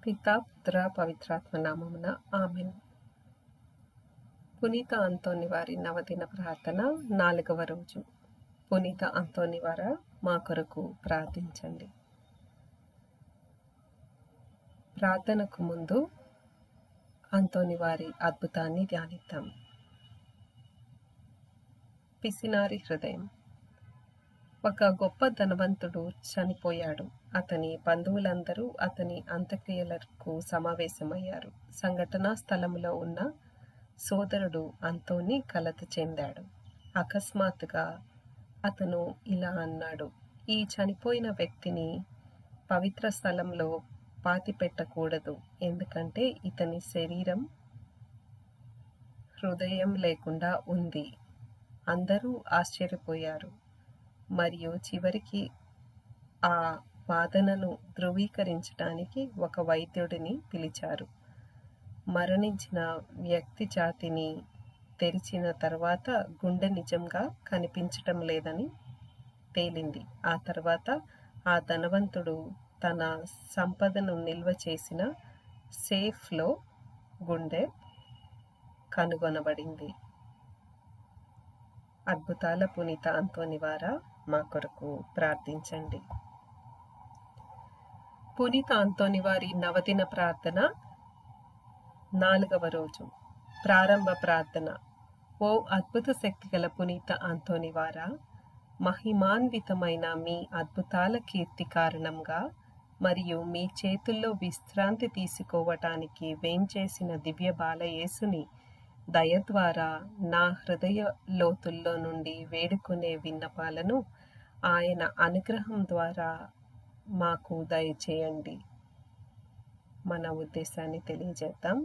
పితా పుత్ర పవిత్రాత్మ నామమున ఆమెన్. పునీత అంతోని వారి నవదిన ప్రార్థన 4వ రోజు. పునీత అంతోని వార మా కొరకు ప్రార్థించండి. ప్రార్థనకు ముందు అంతోని వారి అద్భుతాన్ని ధ్యానిద్దాం. పిసినారి హృదయం. ఒక గొప్ప ధనవంతుడు చనిపోయాడు. అతని బంధువులందరూ అతని అంత్యక్రియలకు సమావేశమయ్యారు. సంఘటనా స్థలంలో ఉన్న సోదరుడు అంతోని కలత చెందాడు. అకస్మాత్తుగా అతను ఇలా అన్నాడు: ఈ చనిపోయిన వ్యక్తిని పవిత్ర స్థలంలో పాతిపెట్టకూడదు, ఎందుకంటే ఇతని శరీరం హృదయం లేకుండా ఉంది. అందరూ ఆశ్చర్యపోయారు మరియు చివరికి ఆ వాదనను ధృవీకరించడానికి ఒక వైద్యుడిని పిలిచారు. మరణించిన వ్యక్తి ఛాతీని తెరిచిన తర్వాత గుండె నిజంగా కనిపించటం లేదని తేలింది. ఆ తర్వాత ఆ ధనవంతుడు తన సంపదను నిల్వ చేసిన సేఫ్లో గుండె కనుగొనబడింది. అద్భుతాల పునీత అంతోని వార మా కొరకు ప్రార్థించండి. పునీత అంతోని వారి నవదిన ప్రార్థన 4వ రోజు. ప్రారంభ ప్రార్థన. ఓ అద్భుత శక్తి గల పునీత అంతోని వార, మహిమాన్వితమైన మీ అద్భుతాల కీర్తి కారణంగా మరియు మీ చేతుల్లో విశ్రాంతి తీసుకోవటానికి వేంచేసిన దివ్య బాలయేసుని దయ ద్వారా నా హృదయ లోతుల్లో నుండి వేడుకునే విన్నపాలను ఆయన అనుగ్రహం ద్వారా మాకు దయచేయండి. మన ఉద్దేశాన్ని తెలియజేద్దాం.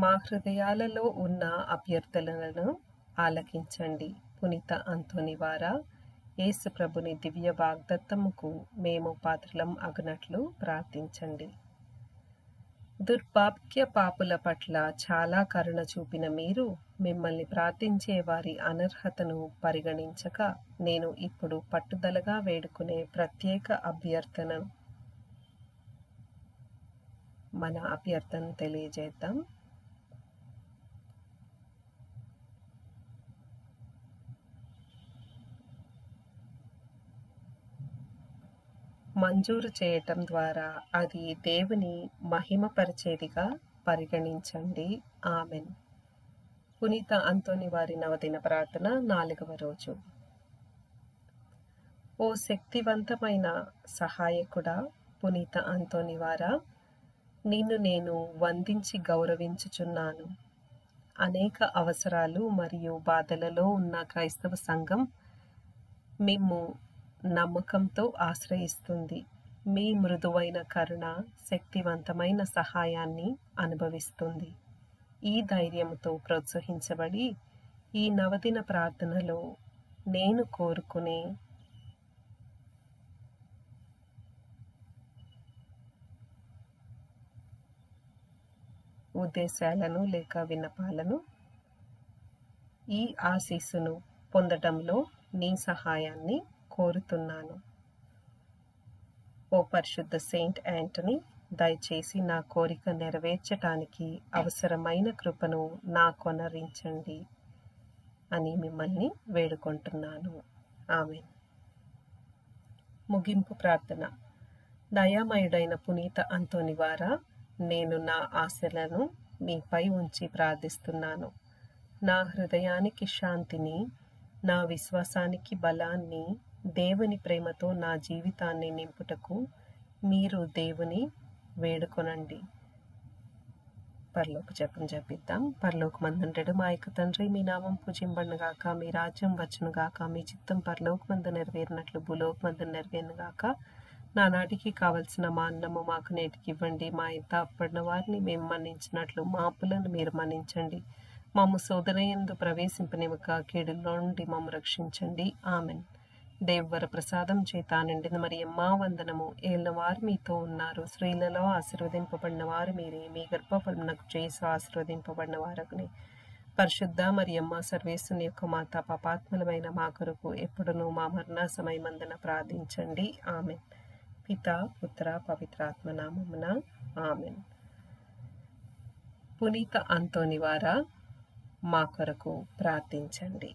మా హృదయాలలో ఉన్న అభ్యర్థనలను ఆలకించండి. పునీత అంతోని వార, యేసు ప్రభుని దివ్య వాగ్దత్తముకు మేము పాత్రలం అగునట్లు ప్రార్థించండి. దుర్భాగ్య పాపుల పట్ల చాలా కరుణ చూపిన మీరు మిమ్మల్ని ప్రార్థించే వారి అనర్హతను పరిగణించక నేను ఇప్పుడు పట్టుదలగా వేడుకునే ప్రత్యేక అభ్యర్థనను మన అభ్యర్థన తెలియజేద్దాం. మంజూరు చేయటం ద్వారా అది దేవుని మహిమపరిచేదిగా పరిగణించండి. ఆమెన్. పునీత అంతోని వారి నవదిన ప్రార్థన 4వ రోజు. ఓ శక్తివంతమైన సహాయకుడా పునీత అంతోని వార, నిన్ను నేను వందించి గౌరవించుచున్నాను. అనేక అవసరాలు మరియు బాధలలో ఉన్న క్రైస్తవ సంఘం మిమ్ము నమ్మకంతో ఆశ్రయిస్తుంది. మీ మృదువైన కరుణ శక్తివంతమైన సహాయాన్ని అనుభవిస్తుంది. ఈ ధైర్యంతో ప్రోత్సహించబడి ఈ నవదిన ప్రార్థనలో నేను కోరుకునే ఉద్దేశాలను లేక విన్నపాలను, ఈ ఆశీస్సును పొందడంలో నీ సహాయాన్ని కోరుతున్నాను. ఓ పరిశుద్ధ సెయింట్ యాంటనీ, దయచేసి నా కోరిక నెరవేర్చటానికి అవసరమైన కృపను నాకొనరించండి అని మిమ్మల్ని వేడుకుంటున్నాను. ఆమెన్. ముగింపు ప్రార్థన. దయామయుడైన పునీత అంతోని వార, నేను నా ఆశలను మీపై ఉంచి ప్రార్థిస్తున్నాను. నా హృదయానికి శాంతిని, నా విశ్వాసానికి బలాన్ని, దేవుని ప్రేమతో నా జీవితాన్ని నింపుటకు మీరు దేవుని వేడుకొనండి. పరలోక జపం జపిద్దాం. పరలోకమందుండెడు మా యొక్క తండ్రి, మీ నామం పూజింపబడునుగాక, మీ రాజ్యం వచ్చునుగాక, మీ చిత్తం పరలోకమందు నెరవేరినట్లు భూలోకమందు నెరవేరునుగాక. నానాటికి కావలసిన మా అన్నము మాకు నేటికి ఇవ్వండి. మా ఇంత అప్పడిన వారిని మేము మన్నించినట్లు మా అప్పులను మీరు మన్నించండి. మమ్ము శోధనయందు ప్రవేశింపనివ్వక కీడులో నుండి మమ్ము రక్షించండి. ఆమెన్. దేవవర ప్రసాదం చేత నిండిన మరియమ్మ వందనము. ఏలినవారు మీతో ఉన్నారు. స్త్రీలలో ఆశీర్వదింపబడిన వారు మీరే. మీ గర్భఫలమునకు చేసి ఆశీర్వదింపబడిన వారగునే. పరిశుద్ధ మరియమ్మ సర్వేశ్వరుని యొక్క మాత, పాపాత్ములమైన మా కొరకు ఎప్పుడునూ మా మరణ సమయమందున ప్రార్థించండి. ఆమెన్. పితా పుత్ర పవిత్రాత్మ నామమున ఆమెన్. పునీత అంతోని వారా, మా కొరకు ప్రార్థించండి.